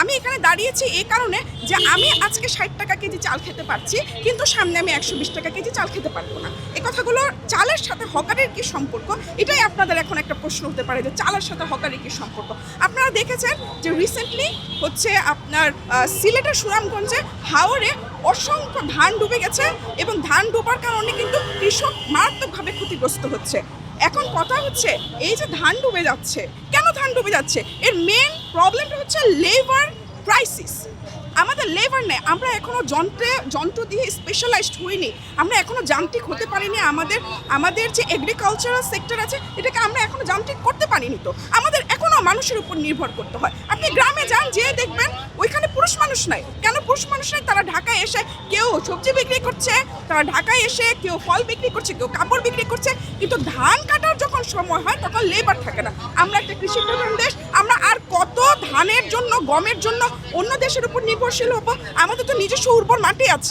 আমি এখানে দাঁড়িয়েছি এই কারণে যে আমি আজকে 60 টাকা কেজি চাল খেতে পারছি, কিন্তু সামনে আমি 120 টাকা কেজি চাল খেতে পারবো না। এই কথাগুলো চালের সাথে হকারের কি সম্পর্ক, এটাই আপনাদের এখন একটা প্রশ্ন হতে পারে যে চালের সাথে হকারের কি সম্পর্ক। আপনারা দেখেছেন যে রিসেন্টলি হচ্ছে আপনার সিলেটের সুনামগঞ্জে হাওরে অসংখ্য ধান ডুবে গেছে এবং ধান ডোবার কারণে কিন্তু কৃষক মারাত্মকভাবে ক্ষতিগ্রস্ত হচ্ছে। এখন কথা হচ্ছে এই যে ধান ডুবে যাচ্ছে, কেন ধান ডুবে যাচ্ছে, এর মেন প্রবলেমটা হচ্ছে লেবার ক্রাইসিস। আমাদের লেবার নেই, আমরা এখনো যন্ত্র দিয়ে স্পেশালাইজড হইনি, আমরা এখনো যান্ত্রিক হতে পারিনি। আমাদের যে এগ্রিকালচারাল সেক্টর আছে এটাকে আমরা এখনো যান্ত্রিক করতে পারিনি। তো আমাদের এখনো মানুষের উপর নির্ভর করতে হয়। আপনি গ্রামে যান, যে দেখবেন ওইখানে পুরুষ মানুষ নাই। কেন পুরুষ মানুষ নাই? তারা ঢাকায় এসে কেউ সবজি বিক্রি করছে, তারা ঢাকায় এসে কেউ ফল বিক্রি করছে, কেউ কাপড় বিক্রি করছে, কিন্তু ধান কাটার যখন সময় হয় তখন লেবার থাকে না। আমরা একটা কৃষি প্রধান দেশ, আমরা আর কত ধানের জন্য, গমের জন্য অন্য দেশের উপর নির্ভরশীল হবো? আমাদের তো নিজস্ব উর্বর মাটি আছে।